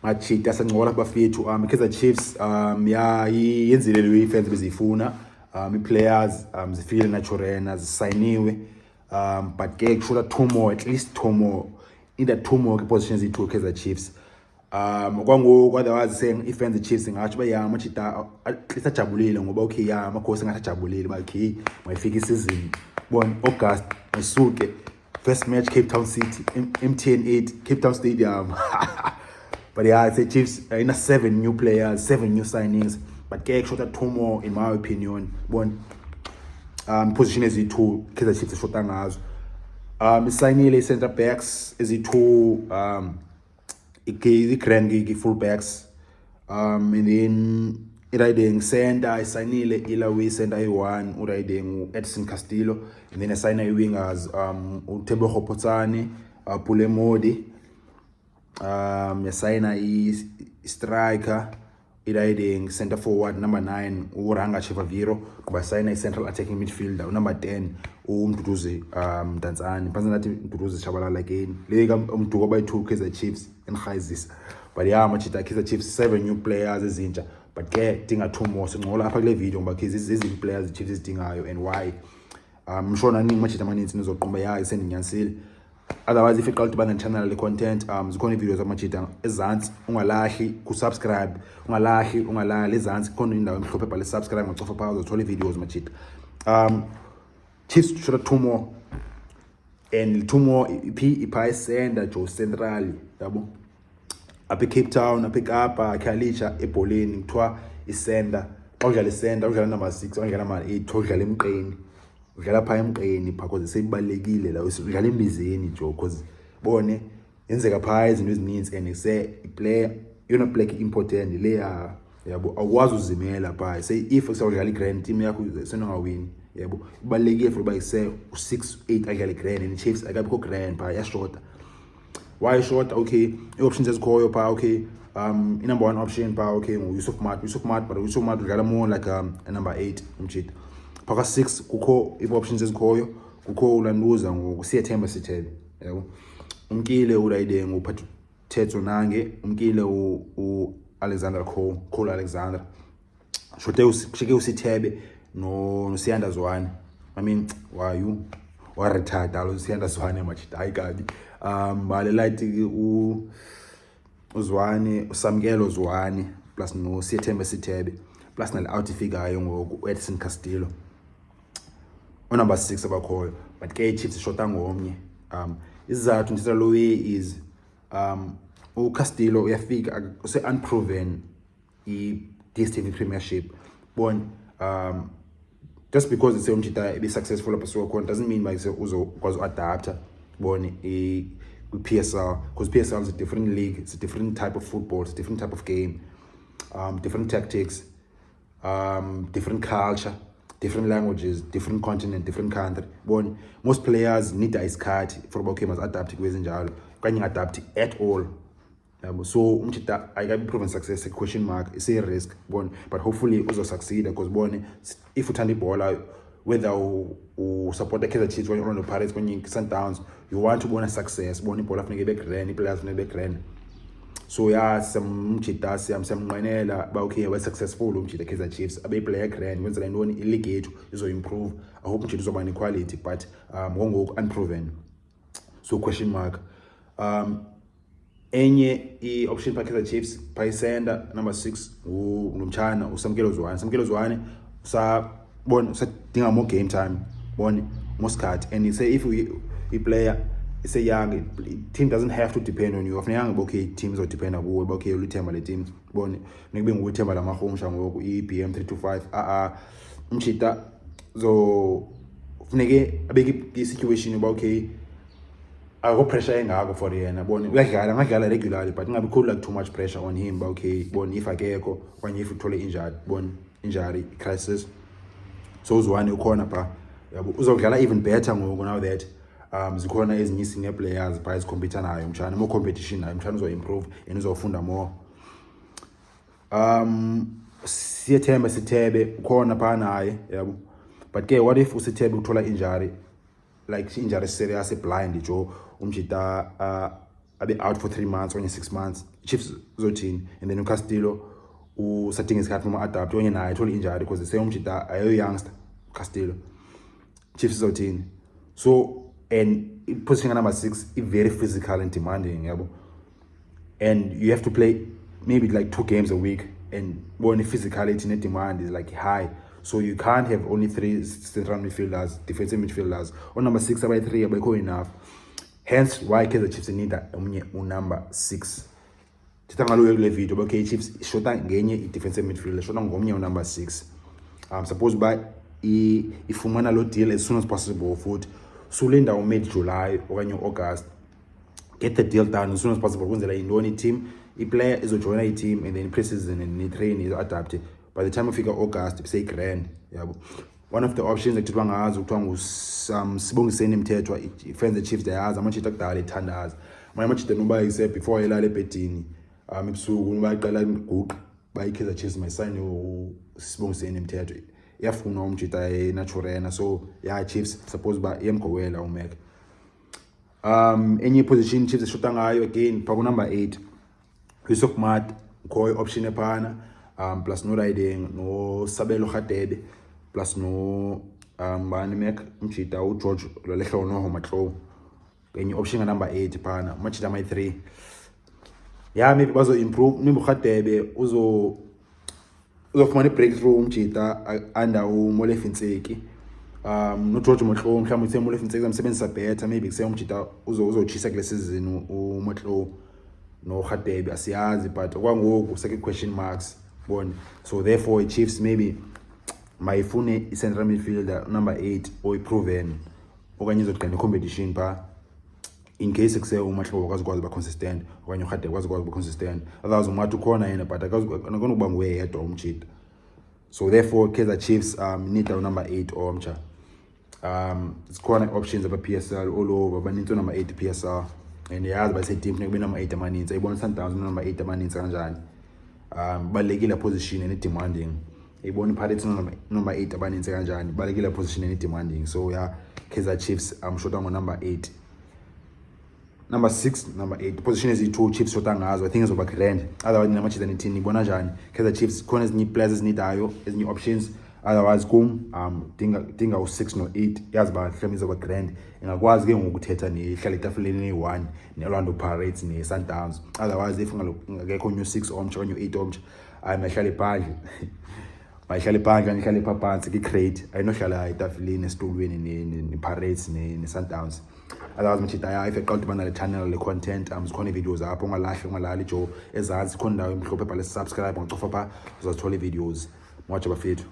machita sancola bafethu Kaizer Chiefs ya yenzile le fans bezifuna players zifile naturena zisayiniwe but ke kushola two more, at least two more, in the two more positions into Kaizer Chiefs. Kwangoku otherwise saying ifans Chiefs ngathi baya machita isajabulile ngoba okay ya Amakhosi ngathi ajabulile ba okay mayifika isizini bon August isuke first match Cape Town City MTN 8 Cape Town Stadium. But yeah, I say Chiefs in a 7 new players, 7 new signings, but get short two more in my opinion. One position is two Kaizer Chiefs short ngazo. Signile center backs is two the grand full backs. And then riding center signile Ilawi center I1 riding Edson Castillo, and then I sign wingers Tebogo Potsane, Pule Mmodi. Yasayina striker riding center forward number 9 uranga Chivaviro, basayina central attacking midfielder number 10 Mduduzi Mdantsane panzanathi Mduduzi Shabalala again lega umduko bayi2 Kaizer Chiefs and Kaizer. But yeah machita Kaizer Chiefs 7 new players ezintsha, but ke dinga two more sincola lapha kule video ngoba izinto players Chiefs idingayo and why mshona nini machita amaninzi nizoqhumba ya isendinyanisile. Otherwise if you call to ban channel the content zikhona videos amachita ezantsi ungalahli ku subscribe ungalali ezantsi khona indawo emhlophe bhale subscribe ngocofa phaa uzothola videos machita. Chiefs should two more and two more iphi sender Joe Central yabo apha Cape Town apha eKapa Khalicha ebholeni kuthiwa isender xa udlala isender udlala number 6 udlala number 8 udlala emqeni udlala pha emqeni pha because seyibalekile la udlala embizeni jo because bone yenzeka pha izinto ezininzi and say player yona play important le yabo awukwazi uzimela pha say if usawudlala igrand team yakho senongawini yabo ibalekile for uba ise u6 8 adlala igrand and Chiefs akabikho grand pha yashota. Why short? Okay, options ezikhoyo pha okay number 1 option pha okay Yusuf Mat but Yusuf Mat udlala more like a number 8 umchita. Phaka 6 kukho options ezikhoyo kukho ulanduza ngokusiyethemba sithebe yabo umkile urayide ngophathu Thetso nange umkile u Alexander Cole Alexander shote ushike usithebe no Siyanda Zwane. I mean why you warethatha lo Siyanda Zwane machita ayikabi bale light uzwane usamkelo Zwane plus no Siyethemba sithebe plus nal out ifikayo ngoku Edson Castillo number 6 abakhoyo, but ke Chiefs shota ngomnye. Isizathu ndithetha lo way is uCastillo uyafika use unproven i-DStv Premiership bon just because it's umchita be successful apha so doesn't mean like uzokwazi uadapta bon PSL, because PSL is a different league, it's a different type of football, it's a different type of game, different tactics, different culture, different languages, different continent, different country. Bon, most players need isikhathi for uba okay must adapt kwezinjalo kanye adapt at all. So umchita ayikabi proven success, a question mark, it's a risk bon, but hopefully uzo succeed because bon if uthanda ibhola whether you support the Kaizer Chiefs when you're on the Pirates when you Sundowns, you want to win a success bon ibhola funeke begrand players funeke begrand. So yeah, some mchita siyamnqwenela ba okay we successful umchita Kaizer Chiefs abe player grand wenzela intoni ileague yethu izo improve. I hope umchita uzoba ne quality but ngongoku unproven, so question mark. Enye i-option pa Kaizer Chiefs pa isender number 6 unomtshana usamkelo Zwane bon usadinga more game time bon Muscat, and you say if we player is a young team doesn't have to depend on you. Often young okay teams or depend on you okay ulithemba le team bon nekube nguthemba la mahomsha ngoku i-BM 325 umchita zo funeke abeke i-situation about okay I pressure engako for yena bon uyadlala regularly but ingabe cool like too much pressure on him but okay bon if akekho kwanye if uthole injured bon injury crisis so uzwane ukhona pha yabo uzodlala even better ngoku now that zikhona ezinye senior players pha ezicompete nayo mtshana more competition nayo mtshana uzo improve and uzofunda more. Siyethemba sithebe ukhona pha naye yabo, but ke what if usithebe uthola injury like injury serious blind jo umjita abe out for 3 months or 6 months. Chiefs zothini, and then uCastillo usadinga isikhathi noma adapt onye naye thola injury because the same Mchita ayo youngster Castillo. Chiefs zothini. So and position number 6 is very physical and demanding, yabo. And you have to play maybe like 2 games a week, and when the physicality and demand is like high, so you can't have only 3 central midfielders, defensive midfielders. On number 6 about 3 about enough. Hence why Kaizer Chiefs need that number 6. Titangalo le video okay, Chiefs shota ngenye defensive midfielder, shota ngomnye number 6. Suppose by ifumana lo deal as soon as possible futhi sulinda mid-July okanye August, get the deal done as soon as possible kwenzela indoni team player izojoina i-team, and then pre-season and train is adapted. By the time we figure August say grand, yabo. One of the options ekuthwa ngazo kuthiwa Sibongiseni Mthethwa ifans the Chiefs dayazi amachita kudala ethandaza manje amachita noba ise before elala ebedini ebusuku noba iqala guqa bayiKaizer Chiefs my sign Sibongiseni Mthethwa iyafuna umchita naturena, so yeah, Chiefs suppose ba yemgowela uMac. Any position Chiefs shota ngayo again phaku number 8 Mmodi koi option ephana, plus no riding no Sabelo Khatebe, plus no bani Mac Mchita u George lolehlo no Homatlo. Any option number 8 phana Machita my 3. Yeah, maybe bazo improve maybe Khatebe uzofumana breakthrough Mchita under uMolefinseki. No George Motlo mhlawumbe uthe Molefinseki amsebenzisa better, maybe kuse Mchita uzochisa kule season uMotlo no Khatebe asiyazi, but kwangoku second question marks bon. So therefore Chiefs maybe mayifune i-central midfielder number 8 or proven okanye izothikhana competition pa in case kuse uMahlobo akazikwazi ba consistent okanye uKhatebe akazikwazi ba consistent, otherwise uMathi ukhona yena but akazikona kuba nguwe yedwa umchita. So therefore Kaizer Chiefs need our number 8 or umcha. It's corner options about PSL all over, but need to number 8 PSL. And yazi base team funeka number 8 amaninzi ayibona Sundowns number 8 amaninzi kanjani. Balekile position and demanding. Ayibona Pirates number 8 amaninzi kanjani. Balekile position and demanding. So yeah, Kaizer Chiefs short on number 8. Number 6, number 8 position is 2 Chiefs short ngazo. I think it's over grand. Otherwise namachita nithini ibona njani. Kaizer Chiefs corners need players need ayo as new options. Otherwise dinga u6 no 8 yazi ba hlemiza kwa grand ingakwazi ke ngokuthetha nehlala etafuleni ne1 neOrlando Pirates ne Sundowns. Otherwise if ngakekho new 6 omtsha onye 8 omtsha mayihlala ephandle mayihlala ephandle ngihlala ephansi ki crate ayinohlala etafuleni esitulweni ne Pirates ne Sundowns. Otherwise mchita ya if eqala ubana le channel le content zikhona videos apho ungalali jo ezansi khona ndawo emhlophe bhala subscribe ngocofa pha uzathola videos. Watch abafethu.